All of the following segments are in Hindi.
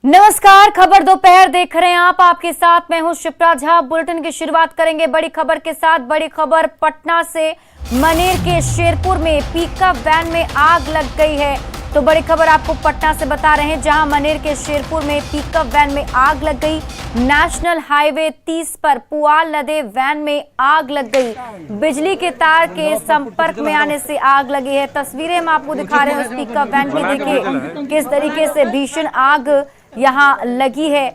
नमस्कार, खबर दोपहर देख रहे हैं आप। आपके साथ मैं हूं शिप्रा झा। बुलेटिन की शुरुआत करेंगे बड़ी खबर के साथ। बड़ी खबर पटना से। मनेर के शेरपुर में पिकअप वैन में आग लग गई है। तो बड़ी खबर आपको पटना से बता रहे हैं, जहां मनेर के शेरपुर में पिकअप वैन में आग लग गई। नेशनल हाईवे 30 पर पुआल लदे वैन में आग लग गई। बिजली के तार के संपर्क में आने से आग लगी है। तस्वीरें हम आपको दिखा रहे हैं उस पिकअप वैन की। देखिए किस तरीके से भीषण आग यहां लगी है।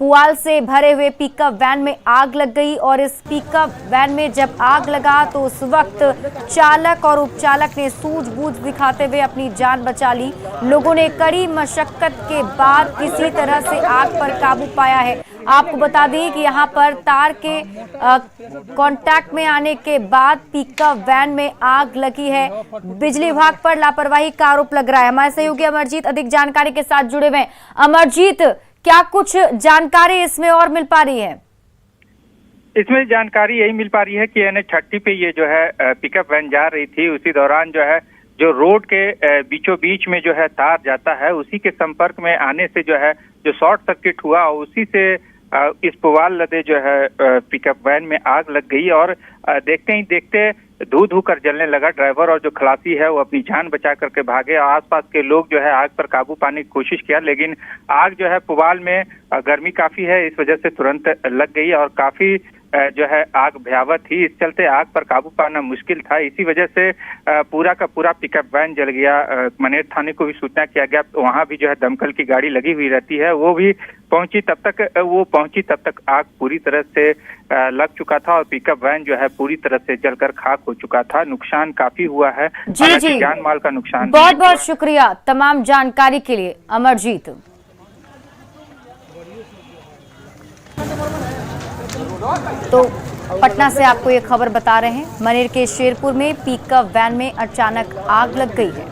पुआल से भरे हुए पिकअप वैन में आग लग गई और इस पिकअप वैन में जब आग लगा तो उस वक्त चालक और उपचालक ने सूझबूझ दिखाते हुए अपनी जान बचा ली। लोगों ने कड़ी मशक्कत के बाद किसी तरह से आग पर काबू पाया है। आपको बता दें कि यहां पर तार के कांटेक्ट में आने के बाद पिकअप वैन में आग लगी है। बिजली विभाग पर लापरवाही का आरोप लग रहा है। हमारे सहयोगी अमरजीत अधिक जानकारी के साथ जुड़े हुए हैं। अमरजीत, क्या कुछ जानकारी इसमें और मिल पा रही है? इसमें जानकारी यही मिल पा रही है कि NH-30 पे ये जो है पिकअप वैन जा रही थी। उसी दौरान जो है जो रोड के बीचों बीच में जो है तार जाता है, उसी के संपर्क में आने से जो है जो शॉर्ट सर्किट हुआ, उसी से इस पुआल लदे जो है पिकअप वैन में आग लग गई। और देखते ही देखते धू धू कर जलने लगा। ड्राइवर और जो खलासी है वो अपनी जान बचा करके भागे। आसपास के लोग जो है आग पर काबू पाने की कोशिश किया, लेकिन आग जो है पुआल में गर्मी काफी है, इस वजह से तुरंत लग गई और काफी जो है आग भयावह थी। इस चलते आग पर काबू पाना मुश्किल था। इसी वजह से पूरा का पूरा पिकअप वैन जल गया। मनेर थाने को भी सूचना किया गया। वहां भी जो है दमकल की गाड़ी लगी हुई रहती है, वो भी पहुंची। तब तक आग पूरी तरह से लग चुका था और पिकअप वैन जो है पूरी तरह से जलकर खाक हो चुका था। नुकसान काफी हुआ है। जी, जान माल का नुकसान। बहुत बहुत शुक्रिया तमाम जानकारी के लिए अमरजीत। तो पटना से आपको ये खबर बता रहे हैं, मनेर के शेरपुर में पिकअप वैन में अचानक आग लग गई है।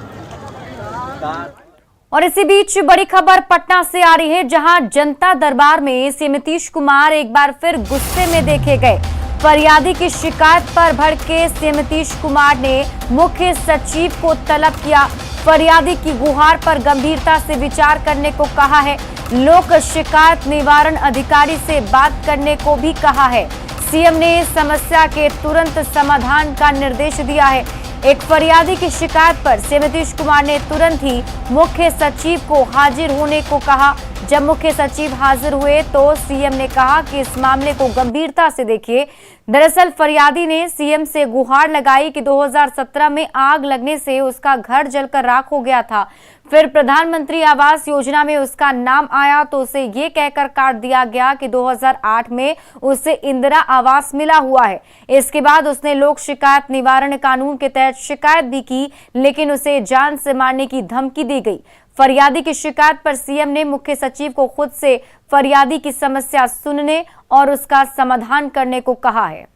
और इसी बीच बड़ी खबर पटना से आ रही है, जहां जनता दरबार में सीएम नीतीश कुमार एक बार फिर गुस्से में देखे गए। फरियादी की शिकायत पर भड़के सीएम नीतीश कुमार ने मुख्य सचिव को तलब किया। फरियादी की गुहार पर गंभीरता से विचार करने को कहा है। लोक शिकायत निवारण अधिकारी से बात करने को भी कहा है। सीएम ने समस्या के तुरंत समाधान का निर्देश दिया है। एक फरियादी की शिकायत पर सीएम नीतीश कुमार ने तुरंत ही मुख्य सचिव को हाजिर होने को कहा। जब मुख्य सचिव हाजिर हुए तो सीएम ने कहा कि इस मामले को गंभीरता से देखिए। दरअसल फरियादी ने सीएम से गुहार लगाई कि 2017 में आग लगने से उसका घर जलकर राख हो गया था। फिर प्रधानमंत्री आवास योजना में उसका नाम आया तो उसे ये कहकर काट दिया गया कि 2008 में उसे इंदिरा आवास मिला हुआ है। इसके बाद उसने लोक शिकायत निवारण कानून के तहत शिकायत भी की, लेकिन उसे जान से मारने की धमकी दी गई। फरियादी की शिकायत पर सीएम ने मुख्य सचिव को खुद से फरियादी की समस्या सुनने और उसका समाधान करने को कहा है।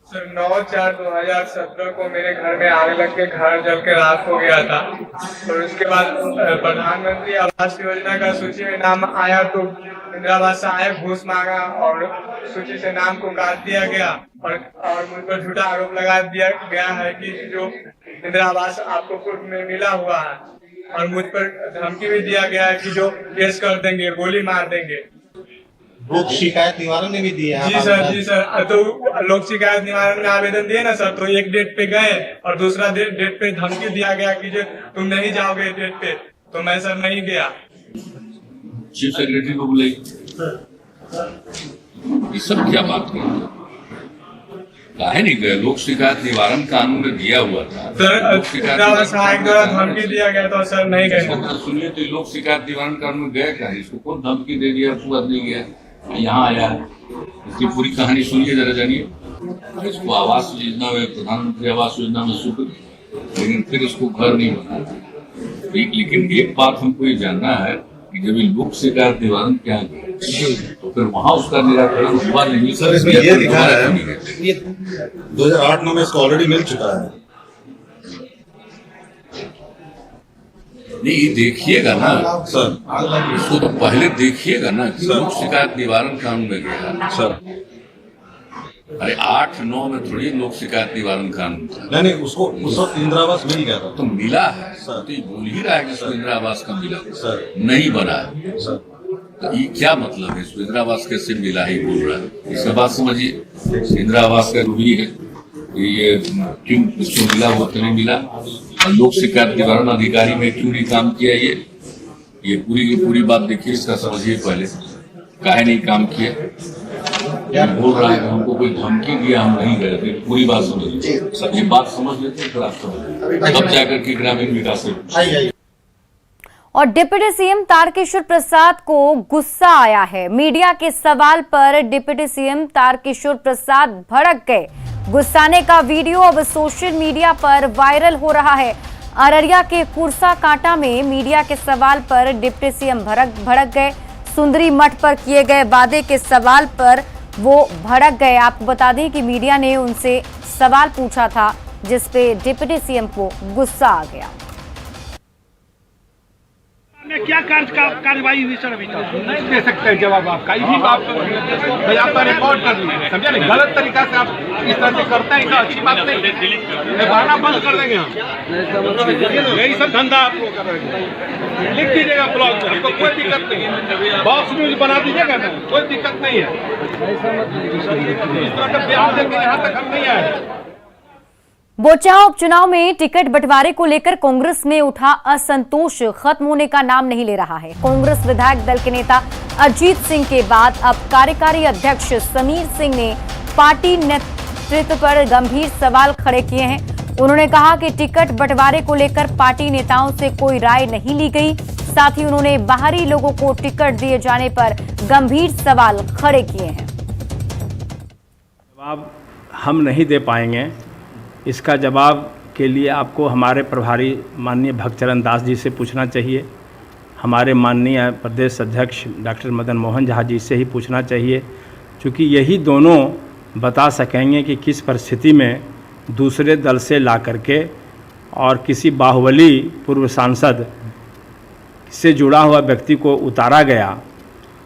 सर 9/4/2017 को मेरे घर में आग लग के घर जल के राख हो गया था। और उसके बाद प्रधानमंत्री आवास योजना का सूची में नाम आया तो इंदिरा आवास आया, घूस मांगा और सूची से नाम को काट दिया गया। और मुझ पर झूठा आरोप लगा दिया गया है कि जो इंदिरा आवास आपको पूर्व में मिला हुआ है, और मुझ पर धमकी भी दिया गया है कि जो केस कर देंगे, गोली मार देंगे। लोक शिकायत निवारण में भी दिए हैं? जी सर। तो लोक शिकायत निवारण में आवेदन दिए ना सर, तो एक डेट पे गए और दूसरा डेट पे धमकी दिया गया कि जो तुम नहीं जाओगे डेट पे, तो मैं सर नहीं गया। चीफ सेक्रेटरी को बुलाई, ये सब क्या बात हुई? काहे नहीं गए? लोक शिकायत निवारण कानून में दिया हुआ था सर। सहायक द्वारा धमकी दिया गया तो सर नहीं गए। सुनिए, तो लोक शिकायत निवारण कानून में गया क्या? इसको कौन धमकी दे दिया? पूरा नहीं गया, यहाँ आया है। इसकी पूरी कहानी सुनिए, जरा जानिए। इसको आवास योजना में, प्रधानमंत्री आवास योजना में स्वीकृत, लेकिन फिर इसको घर नहीं बना। लेकिन एक बात हमको ये जानना है कि जब लोक शिकायत निवारण क्या है तो फिर वहाँ उसका निराकरण हुआ नहीं। सर इसमें ये लिखा है ये 2008-9 में इसको ऑलरेडी मिल चुका है। नहीं, देखिएगा ना सर, इसको तो पहले देखिएगा ना कि लोक शिकायत निवारण कानून में गया सर। अरे 8-9 में थोड़ी लोक शिकायत निवारण कानून था। नहीं उसको उस वक्त इंदिरा आवास मिल गया था। तो मिला है सर। तो ये बोल ही रहा है कि इसको इंदिरा आवास का मिला सर। नहीं बना है सर। तो ये क्या मतलब है? इसको इंदिरा आवास कैसे मिला ही बोल रहा है? इसका बात समझिए, इंदिरा आवास का रूढ़ी है ये क्यों इसको मिला वो नहीं मिला, और लोक शिकायत निवारण अधिकारी में क्यों नहीं काम किया, ये पूरी की पूरी बात देखिए, इसका समझिए पहले काहे नहीं काम किया। बोल रहा है कि हमको कोई धमकी दिया, हम नहीं गए थे, पूरी बात समझ लीजिए। सब ये बात समझ लेते फिर आप समझ तब जाकर के ग्रामीण विकास और डिप्टी सीएम तारकिशोर प्रसाद को गुस्सा आया है। मीडिया के सवाल पर डिप्टी सीएम तारकिशोर प्रसाद भड़क गए। गुस्साने का वीडियो अब सोशल मीडिया पर वायरल हो रहा है। अररिया के कुरसा कांटा में मीडिया के सवाल पर डिप्टी सीएम भड़क गए। सुंदरी मठ पर किए गए वादे के सवाल पर वो भड़क गए। आपको बता दें कि मीडिया ने उनसे सवाल पूछा था जिस पे डिप्टी सीएम को गुस्सा आ गया। क्या कार्रवाई हुई सर? अभी तक नहीं दे सकते जवाब आपका। इसी बात भाई आपका रिकॉर्ड कर लीजिए, समझे नहीं? गलत तरीका से आप इस तरह से करते हैं तो अच्छी बात नहीं। बहाना बंद कर देंगे हम, यही सब धंधा आप लोग कर रहे हैं। लिख दीजिएगा ब्लॉग में, हमको कोई दिक्कत नहीं है। बॉक्स न्यूज बना दीजिएगा ना, कोई दिक्कत नहीं है। इस तरह का बयान देकर यहाँ तक हम नहीं आए। बोचा उपचुनाव में टिकट बंटवारे को लेकर कांग्रेस में उठा असंतोष खत्म होने का नाम नहीं ले रहा है। कांग्रेस विधायक दल के नेता अजीत सिंह के बाद अब कार्यकारी अध्यक्ष समीर सिंह ने पार्टी नेतृत्व पर गंभीर सवाल खड़े किए हैं। उन्होंने कहा कि टिकट बंटवारे को लेकर पार्टी नेताओं से कोई राय नहीं ली गई। साथ ही उन्होंने बाहरी लोगों को टिकट दिए जाने पर गंभीर सवाल खड़े किए हैं। जवाब हम नहीं दे पाएंगे। इसका जवाब के लिए आपको हमारे प्रभारी माननीय भक्तचरण दास जी से पूछना चाहिए, हमारे माननीय प्रदेश अध्यक्ष डॉक्टर मदन मोहन झा जी से ही पूछना चाहिए, क्योंकि यही दोनों बता सकेंगे कि किस परिस्थिति में दूसरे दल से ला करके और किसी बाहुबली पूर्व सांसद से जुड़ा हुआ व्यक्ति को उतारा गया।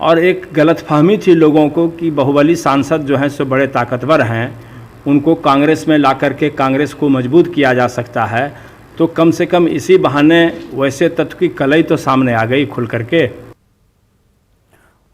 और एक गलतफहमी थी लोगों को कि बाहुबली सांसद जो हैं सो बड़े ताकतवर हैं, उनको कांग्रेस में ला करके कांग्रेस को मजबूत किया जा सकता है। तो कम से कम इसी बहाने वैसे तत्व की कलई तो सामने आ गई खुल करके।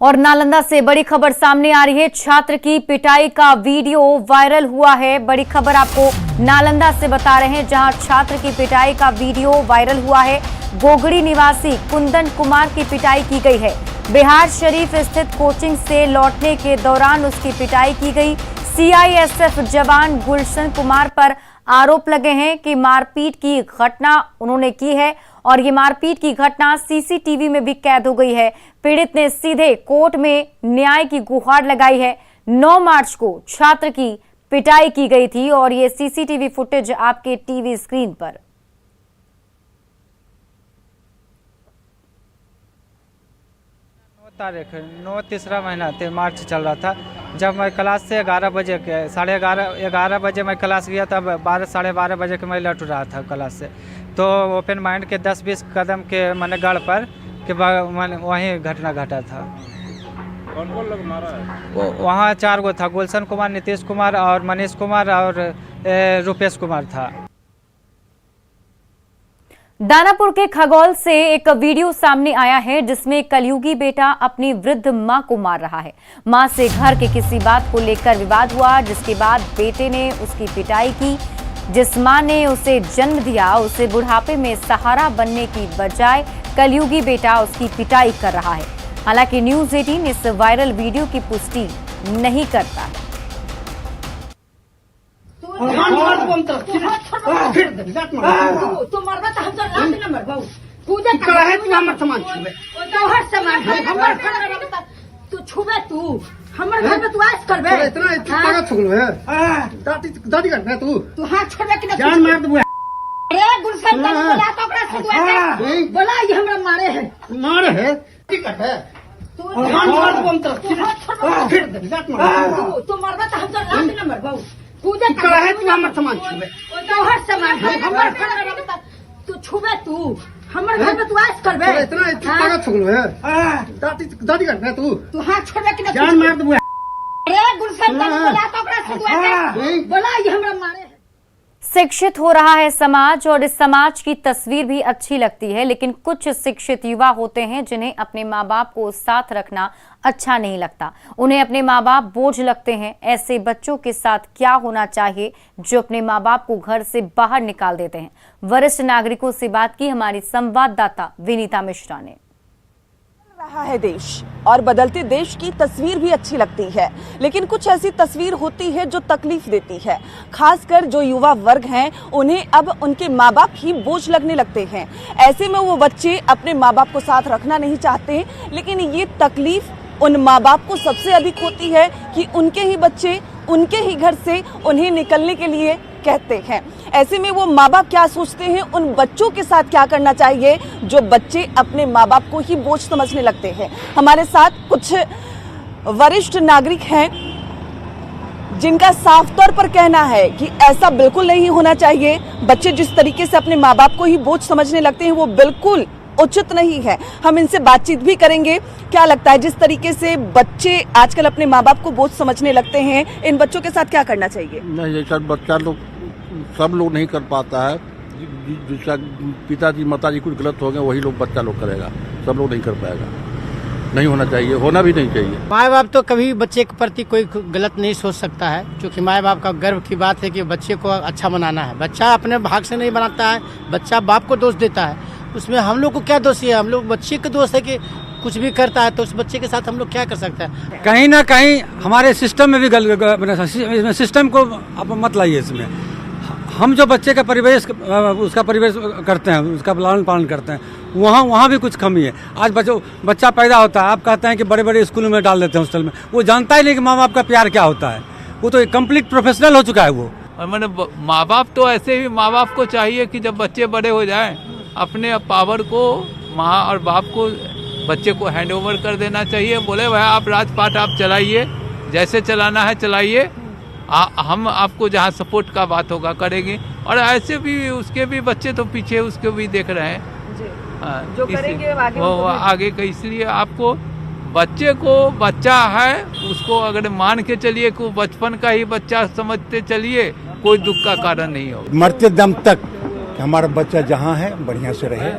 और नालंदा से बड़ी खबर सामने आ रही है। छात्र की पिटाई का वीडियो वायरल हुआ है। बड़ी खबर आपको नालंदा से बता रहे हैं, जहां छात्र की पिटाई का वीडियो वायरल हुआ है। गोगड़ी निवासी कुंदन कुमार की पिटाई की गई है। बिहार शरीफ स्थित कोचिंग से लौटने के दौरान उसकी पिटाई की गई। सीआईएसएफ जवान गुलशन कुमार पर आरोप लगे हैं कि मारपीट की घटना उन्होंने की है और ये मारपीट की घटना सीसीटीवी में भी कैद हो गई है। पीड़ित ने सीधे कोर्ट में न्याय की गुहार लगाई है। 9 मार्च को छात्र की पिटाई की गई थी और ये सीसीटीवी फुटेज आपके टीवी स्क्रीन पर। तारीख 9 तीसरा महीना थे, मार्च चल रहा था। जब मैं क्लास से 11 बजे के 11:30 बजे मैं क्लास गया, तब 12-12:30 बजे के मैं लौट रहा था क्लास से। तो ओपन माइंड के 10-20 कदम के मैंने गढ़ पर के वहीं घटना घटा था। कौन लोग मारा है? वहाँ 4 गो था, गुलशन कुमार, नीतीश कुमार और मनीष कुमार और रुपेश कुमार था। दानापुर के खगौल से एक वीडियो सामने आया है जिसमें कलयुगी बेटा अपनी वृद्ध मां को मार रहा है। मां से घर के किसी बात को लेकर विवाद हुआ, जिसके बाद बेटे ने उसकी पिटाई की। जिस मां ने उसे जन्म दिया, उसे बुढ़ापे में सहारा बनने की बजाय कलयुगी बेटा उसकी पिटाई कर रहा है। हालांकि न्यूज 18 इस वायरल वीडियो की पुष्टि नहीं करता है। दादी करबे तू हाथ छोड़बे कि जान मार देबो। अरे गुलशन बोला तो ओकरा से बोला ये हमरा मारे है की करबे तू हाथ मार देबो। हम तो फिर जात मार तू मरबे तो हम तो रात न मरबो। पूजा करे तू हमर सामान छुबे तो हर सामान हमर घर तू छुबे तू हमर घर पे तू आस करबे। इतना ताकत छुगलो है दादी करबे तू हाथ छोड़बे कि जान मार देबो। शिक्षित हो रहा है समाज और इस समाज की तस्वीर भी अच्छी लगती है, लेकिन कुछ शिक्षित युवा होते हैं जिन्हें अपने माँ बाप को साथ रखना अच्छा नहीं लगता। उन्हें अपने माँ बाप बोझ लगते हैं। ऐसे बच्चों के साथ क्या होना चाहिए जो अपने माँ बाप को घर से बाहर निकाल देते हैं? वरिष्ठ नागरिकों से बात की हमारी संवाददाता विनीता मिश्रा ने। रहा है देश और बदलते देश की तस्वीर भी अच्छी लगती है, लेकिन कुछ ऐसी तस्वीर होती है जो तकलीफ देती है। खासकर जो युवा वर्ग हैं, उन्हें अब उनके माँ बाप ही बोझ लगने लगते हैं। ऐसे में वो बच्चे अपने माँ बाप को साथ रखना नहीं चाहते, लेकिन ये तकलीफ उन माँ बाप को सबसे अधिक होती है कि उनके ही बच्चे उनके ही घर से उन्हें निकलने के लिए कहते हैं। ऐसे में वो माँ बाप क्या सोचते हैं, उन बच्चों के साथ क्या करना चाहिए जो बच्चे अपने माँ बाप को ही बोझ समझने लगते हैं। हमारे साथ कुछ वरिष्ठ नागरिक हैं जिनका साफ तौर पर कहना है कि ऐसा बिल्कुल नहीं होना चाहिए। बच्चे जिस तरीके से अपने माँ बाप को ही बोझ समझने लगते हैं वो बिल्कुल उचित नहीं है। हम इनसे बातचीत भी करेंगे। क्या लगता है जिस तरीके से बच्चे आजकल अपने माँ बाप को बोझ समझने लगते हैं, इन बच्चों के साथ क्या करना चाहिए? नहीं, ऐसा बच्चा लोग सब लोग नहीं कर पाता है। जिसका पिताजी माताजी कुछ गलत हो गए वही लोग बच्चा लोग करेगा, सब लोग नहीं कर पाएगा। नहीं होना चाहिए, होना भी नहीं चाहिए। माँ बाप तो कभी बच्चे के प्रति कोई गलत नहीं सोच सकता है, क्योंकि माँ बाप का गर्व की बात है कि बच्चे को अच्छा बनाना है। बच्चा अपने भाग से नहीं बनाता है, बच्चा बाप को दोष देता है। उसमें हम लोग को क्या दोष है? हम लोग बच्चे का दोष है कि कुछ भी करता है तो उस बच्चे के साथ हम लोग क्या कर सकते हैं? कहीं ना कहीं हमारे सिस्टम में भी सिस्टम को आप मत लाइए इसमें। हम जो बच्चे का परिवेश उसका परिवेश करते हैं, उसका लालन पालन करते हैं, वहाँ भी कुछ कमी है। आज बच्चा पैदा होता है, आप कहते हैं कि बड़े बड़े स्कूलों में डाल देते हैं, हॉस्टल में। वो जानता ही नहीं कि माँ बाप का प्यार क्या होता है। वो तो एक कंप्लीट प्रोफेशनल हो चुका है वो। और मैंने माँ बाप तो ऐसे ही माँ बाप को चाहिए कि जब बच्चे बड़े हो जाएं अपने पावर को माँ और बाप को बच्चे को हैंड ओवर कर देना चाहिए। बोले भाई आप राजपाट आप चलाइए, जैसे चलाना है चलाइए, हम आपको जहाँ सपोर्ट का बात होगा करेंगे। और ऐसे भी उसके भी बच्चे तो पीछे उसके भी देख रहे हैं जो करेंगे आगे का। इसलिए आपको बच्चे को बच्चा है उसको अगर मान के चलिए को बचपन का ही बच्चा समझते चलिए, कोई दुख का कारण नहीं हो। मरते दम तक हमारा बच्चा जहाँ है बढ़िया से रहे,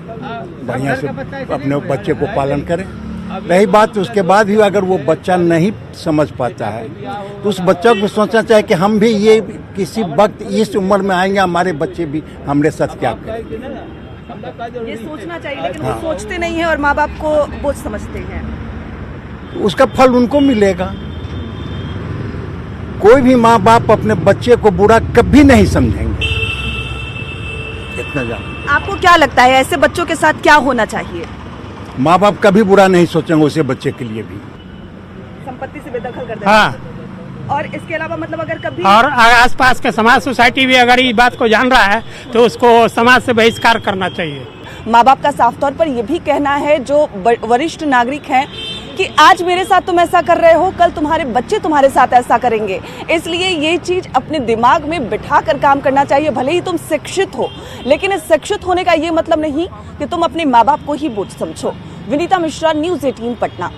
बढ़िया से अपने बच्चे को पालन करे। रही बात उसके बाद भी अगर वो बच्चा नहीं समझ पाता है तो उस बच्चे को सोचना चाहिए कि हम भी ये किसी वक्त इस उम्र में आएंगे, हमारे बच्चे भी हमारे साथ क्या करेंगे। ये सोचना चाहिए, लेकिन वो सोचते नहीं है और माँ बाप को बोझ समझते हैं। उसका फल उनको मिलेगा। कोई भी माँ बाप अपने बच्चे को बुरा कभी नहीं समझेंगे, इतना जान। आपको क्या लगता है ऐसे बच्चों के साथ क्या होना चाहिए? माँ बाप कभी बुरा नहीं सोचेंगे उसे बच्चे के लिए भी। संपत्ति से बेदखल कर देना। हाँ। और इसके अलावा मतलब अगर कभी और आसपास के समाज सोसाइटी भी अगर इस बात को जान रहा है तो उसको समाज से बहिष्कार करना चाहिए। माँ बाप का साफ तौर पर यह भी कहना है जो वरिष्ठ नागरिक हैं कि आज मेरे साथ तुम ऐसा कर रहे हो, कल तुम्हारे बच्चे तुम्हारे साथ ऐसा करेंगे। इसलिए ये चीज अपने दिमाग में बिठा कर काम करना चाहिए। भले ही तुम शिक्षित हो, लेकिन इस शिक्षित होने का ये मतलब नहीं कि तुम अपने माँ बाप को ही बोझ समझो। विनीता मिश्रा, न्यूज़ 18 पटना।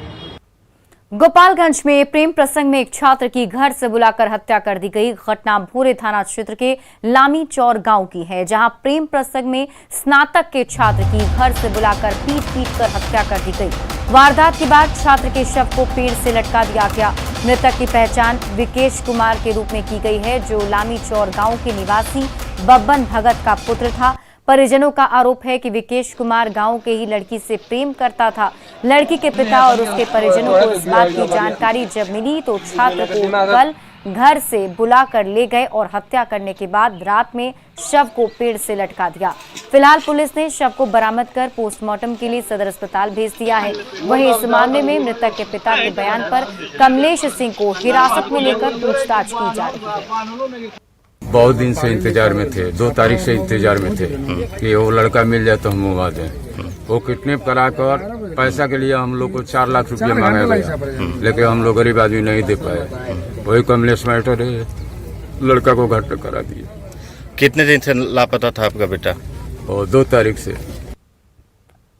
गोपालगंज में प्रेम प्रसंग में एक छात्र की घर से बुलाकर हत्या कर दी गई। घटना भोरे थाना क्षेत्र के लामी चौर गांव की है, जहां प्रेम प्रसंग में स्नातक के छात्र की घर से बुलाकर पीट कर हत्या कर दी गई। वारदात के बाद छात्र के शव को पेड़ से लटका दिया गया। मृतक की पहचान विकेश कुमार के रूप में की गई है, जो लामी चौर गाँव के निवासी बब्बन भगत का पुत्र था। परिजनों का आरोप है कि विकेश कुमार गांव के ही लड़की से प्रेम करता था। लड़की के पिता और उसके परिजनों को इस बात की जानकारी जब मिली तो छात्र को कल घर से बुलाकर ले गए और हत्या करने के बाद रात में शव को पेड़ से लटका दिया। फिलहाल पुलिस ने शव को बरामद कर पोस्टमार्टम के लिए सदर अस्पताल भेज दिया है। वहीं इस मामले में मृतक के पिता के बयान पर कमलेश सिंह को हिरासत में लेकर पूछताछ की जा रही है। बहुत दिन से इंतजार में थे, 2 तारीख से इंतजार में थे कि वो लड़का मिल जाए तो हम मंगवा दें। वो किडनैप कराकर पैसा के लिए हम लोग को 4 लाख रुपया मांगा गया, लेकिन हम लोग गरीब आदमी नहीं दे पाए। वही कमलेश मैटर है, लड़का को घर तक करा दिए। कितने दिन से लापता था आपका बेटा? और 2 तारीख से।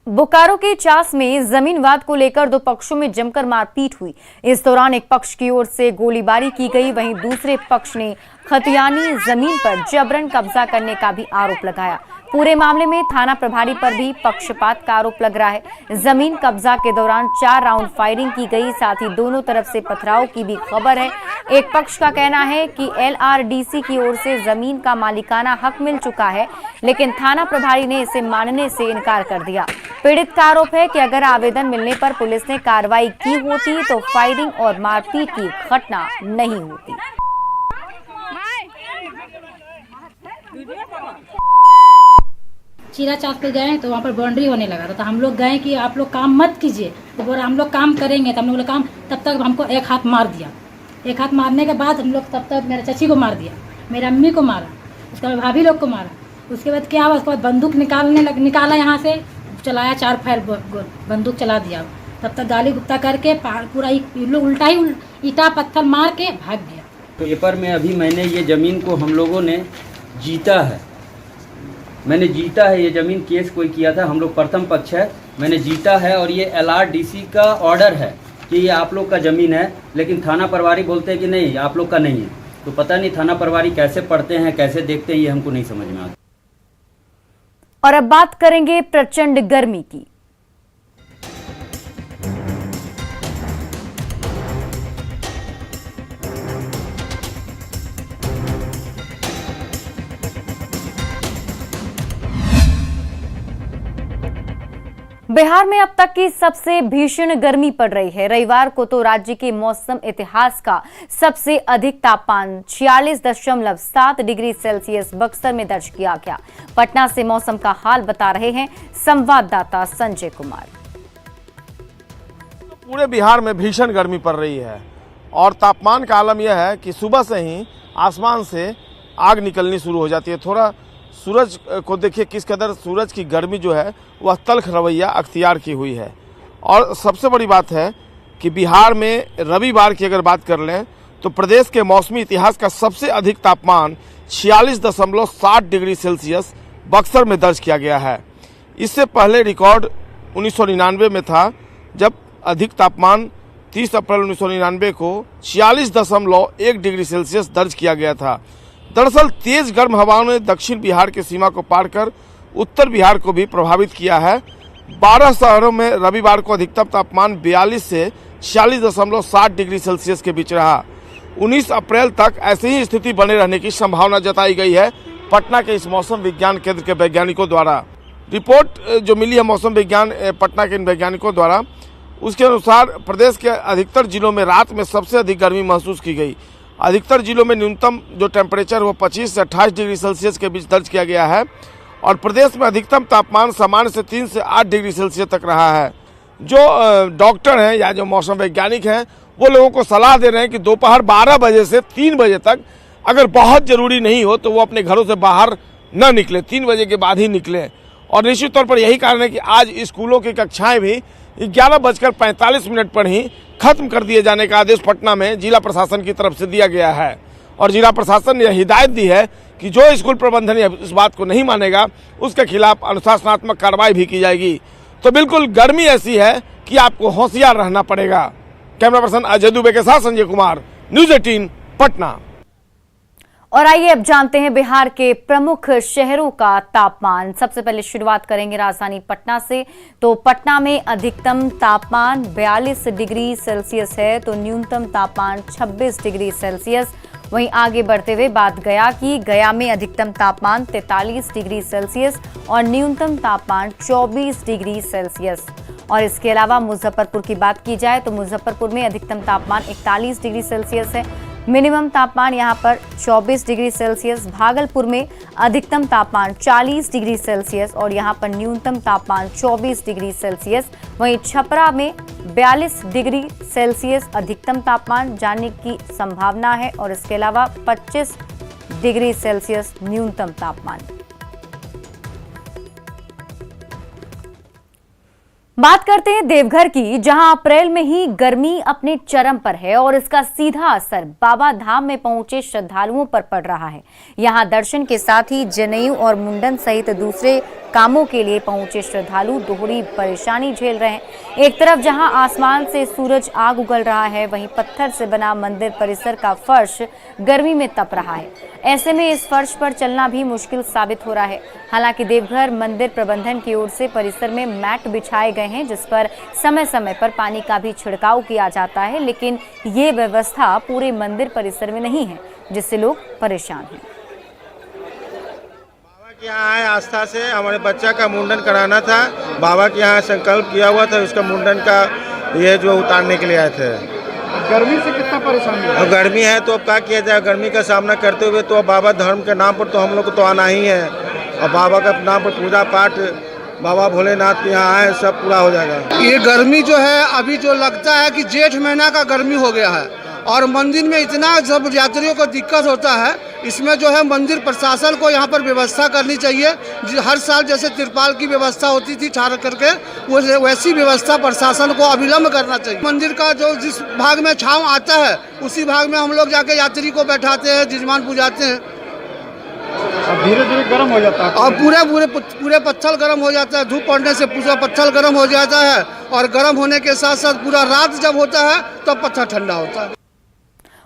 बोकारो के चास में जमीन विवाद को लेकर दो पक्षों में जमकर मारपीट हुई। इस दौरान एक पक्ष की ओर से गोलीबारी की गई, वहीं दूसरे पक्ष ने खतियानी जमीन पर जबरन कब्जा करने का भी आरोप लगाया। पूरे मामले में थाना प्रभारी पर भी पक्षपात का आरोप लग रहा है। जमीन कब्जा के दौरान 4 राउंड फायरिंग की गई, साथ ही दोनों तरफ से पथराव की भी खबर है। एक पक्ष का कहना है कि LRDC की ओर से जमीन का मालिकाना हक मिल चुका है, लेकिन थाना प्रभारी ने इसे मानने से इनकार कर दिया। पीड़ित का आरोप है कि अगर आवेदन मिलने पर पुलिस ने कार्रवाई की होती तो फायरिंग और मारपीट की घटना नहीं होती। चीरा चाक पे गए तो वहाँ पर बाउंड्री होने लगा था, तो हम लोग गए कि आप लोग काम मत कीजिए, तो बोला हम लोग काम करेंगे। तो हम लोग काम, तब तक हमको एक हाथ मार दिया। एक हाथ मारने के बाद हम लोग तब तक मेरे चाची को मार दिया, मेरी अम्मी को मारा, उसके बाद भाभी लोग को मारा। उसके बाद क्या हुआ, उसके बाद बंदूक निकाला यहाँ से, चलाया 4 फायर बंदूक चला दिया। तब तक गाली गुप्ता करके पूरा उल्टा ही ईटा पत्थर मार के भाग गया। पेपर में अभी मैंने ये ज़मीन को हम लोगों ने जीता है, मैंने जीता है। ये ज़मीन केस कोई किया था, हम लोग प्रथम पक्ष है, मैंने जीता है। और ये LRDC का ऑर्डर है कि ये आप लोग का ज़मीन है, लेकिन थाना प्रभारी बोलते हैं कि नहीं आप लोग का नहीं है। तो पता नहीं थाना प्रभारी कैसे पढ़ते हैं, कैसे देखते हैं, ये हमको नहीं समझ में आता। और अब बात करेंगे प्रचंड गर्मी की। बिहार में अब तक की सबसे भीषण गर्मी पड़ रही है। रविवार को तो राज्य के मौसम इतिहास का सबसे अधिक तापमान 46.7 डिग्री सेल्सियस बक्सर में दर्ज किया गया। पटना से मौसम का हाल बता रहे हैं संवाददाता संजय कुमार। पूरे बिहार में भीषण गर्मी पड़ रही है और तापमान का आलम यह है कि सुबह से ही आसमान से आग निकलनी शुरू हो जाती है। थोड़ा सूरज को देखिए किस कदर सूरज की गर्मी जो है वह तल्ख रवैया अख्तियार की हुई है। और सबसे बड़ी बात है कि बिहार में रविवार की अगर बात कर लें तो प्रदेश के मौसमी इतिहास का सबसे अधिक तापमान 46.7 डिग्री सेल्सियस बक्सर में दर्ज किया गया है। इससे पहले रिकॉर्ड 1999 में था, जब अधिक तापमान 30 अप्रैल 1999 को 46.1 डिग्री सेल्सियस दर्ज किया गया था। दरअसल तेज गर्म हवाओं ने दक्षिण बिहार की सीमा को पार कर उत्तर बिहार को भी प्रभावित किया है। 12 शहरों में रविवार को अधिकतम तापमान 42 से 46.7 डिग्री सेल्सियस के बीच रहा। 19 अप्रैल तक ऐसी ही स्थिति बने रहने की संभावना जताई गई है पटना के इस मौसम विज्ञान केंद्र के वैज्ञानिकों द्वारा। रिपोर्ट जो मिली है मौसम विज्ञान पटना के इन वैज्ञानिकों द्वारा, उसके अनुसार प्रदेश के अधिकतर जिलों में रात में सबसे अधिक गर्मी महसूस की गई। अधिकतर जिलों में न्यूनतम जो टेम्परेचर वो 25 से 28 डिग्री सेल्सियस के बीच दर्ज किया गया है और प्रदेश में अधिकतम तापमान सामान्य से 3 से 8 डिग्री सेल्सियस तक रहा है। जो डॉक्टर हैं या जो मौसम वैज्ञानिक हैं वो लोगों को सलाह दे रहे हैं कि दोपहर 12 बजे से 3 बजे तक अगर बहुत जरूरी नहीं हो तो वो अपने घरों से बाहर न निकले, 3 बजे के बाद ही निकलें। और निश्चित तौर पर यही कारण है कि आज स्कूलों की कक्षाएं भी 11:45 पर ही खत्म कर दिए जाने का आदेश पटना में जिला प्रशासन की तरफ से दिया गया है। और जिला प्रशासन ने यह हिदायत दी है कि जो स्कूल प्रबंधन इस बात को नहीं मानेगा उसके खिलाफ अनुशासनात्मक कार्रवाई भी की जाएगी। तो बिल्कुल गर्मी ऐसी है कि आपको होशियार रहना पड़ेगा। कैमरा पर्सन अजय दुबे के साथ संजय कुमार, न्यूज़ 18 पटना। और आइए अब जानते हैं बिहार के प्रमुख शहरों का तापमान। सबसे पहले शुरुआत करेंगे राजधानी पटना से। तो पटना में अधिकतम तापमान 42 डिग्री सेल्सियस है तो न्यूनतम तापमान 26 डिग्री सेल्सियस। वहीं आगे बढ़ते हुए बात गया की। गया में अधिकतम तापमान 43 डिग्री सेल्सियस और न्यूनतम तापमान 24 डिग्री सेल्सियस। और इसके अलावा मुजफ्फरपुर की बात की जाए तो मुजफ्फरपुर में अधिकतम तापमान 41 डिग्री सेल्सियस है, मिनिमम तापमान यहां पर 24 डिग्री सेल्सियस। भागलपुर में अधिकतम तापमान 40 डिग्री सेल्सियस और यहां पर न्यूनतम तापमान 24 डिग्री सेल्सियस। वहीं छपरा में 42 डिग्री सेल्सियस अधिकतम तापमान जाने की संभावना है और इसके अलावा 25 डिग्री सेल्सियस न्यूनतम तापमान। बात करते हैं देवघर की, जहां अप्रैल में ही गर्मी अपने चरम पर है और इसका सीधा असर बाबा धाम में पहुंचे श्रद्धालुओं पर पड़ रहा है। यहां दर्शन के साथ ही जनेऊ और मुंडन सहित दूसरे कामों के लिए पहुंचे श्रद्धालु दोहरी परेशानी झेल रहे हैं। एक तरफ जहां आसमान से सूरज आग उगल रहा है, वहीं पत्थर से बना मंदिर परिसर का फर्श गर्मी में तप रहा है। ऐसे में इस फर्श पर चलना भी मुश्किल साबित हो रहा है। हालांकि देवघर मंदिर प्रबंधन की ओर से परिसर में मैट बिछाए गए हैं, जिस पर समय समय पर पानी का भी छिड़काव किया जाता है, लेकिन ये व्यवस्था पूरे मंदिर परिसर में नहीं है, जिससे लोग परेशान हैं। यहाँ आए आस्था से, हमारे बच्चा का मुंडन कराना था, बाबा के यहाँ संकल्प किया हुआ था, उसका मुंडन का ये जो उतारने के लिए आए थे। गर्मी से कितना परेशानी है? और गर्मी है तो अब क्या किया जाए, गर्मी का सामना करते हुए तो बाबा धर्म के नाम पर तो हम लोग को तो आना ही है, और बाबा का नाम पर पूजा पाठ बाबा भोलेनाथ के यहाँ आए, सब पूरा हो जाएगा। ये गर्मी जो है अभी जो लगता है कि जेठ महीना का गर्मी हो गया है, और मंदिर में इतना सब यात्रियों को दिक्कत होता है। इसमें जो है मंदिर प्रशासन को यहाँ पर व्यवस्था करनी चाहिए। हर साल जैसे तिरपाल की व्यवस्था होती थी ठाड़ करके, वैसी व्यवस्था प्रशासन को अविलंब करना चाहिए। मंदिर का जो जिस भाग में छांव आता है उसी भाग में हम लोग जाके यात्री को बैठाते हैं, जजमान पुजाते हैं, और धीरे धीरे गर्म हो जाता है, और पूरे पत्थर गर्म हो जाता है। धूप पड़ने से पूरा पत्थर गर्म हो जाता है, और गर्म होने के साथ साथ पूरा रात जब होता है तब तो पत्थर ठंडा होता है।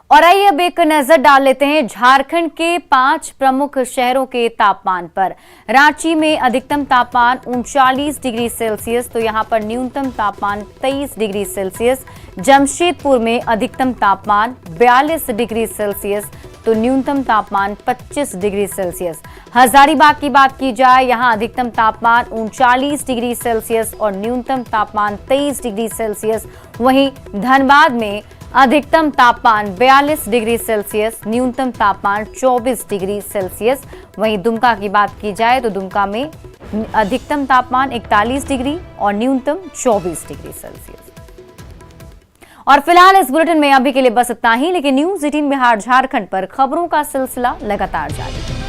और आइए अब एक नजर डाल लेते हैं झारखंड के 5 प्रमुख शहरों के तापमान पर। रांची में अधिकतम तापमान 39 डिग्री सेल्सियस, तो यहां पर न्यूनतम तापमान 23 डिग्री सेल्सियस। जमशेदपुर में अधिकतम तापमान 42 डिग्री सेल्सियस, तो न्यूनतम तापमान 25 डिग्री सेल्सियस। हजारीबाग की बात की जाए, यहां अधिकतम तापमान 39 डिग्री सेल्सियस और न्यूनतम तापमान 23 डिग्री सेल्सियस। वहीं धनबाद में अधिकतम तापमान 42 डिग्री सेल्सियस, न्यूनतम तापमान 24 डिग्री सेल्सियस। वहीं दुमका की बात की जाए तो दुमका में अधिकतम तापमान 41 डिग्री और न्यूनतम 24 डिग्री सेल्सियस। और फिलहाल इस बुलेटिन में अभी के लिए बस इतना ही, लेकिन न्यूज़ 18 बिहार झारखंड पर खबरों का सिलसिला लगातार जारी है।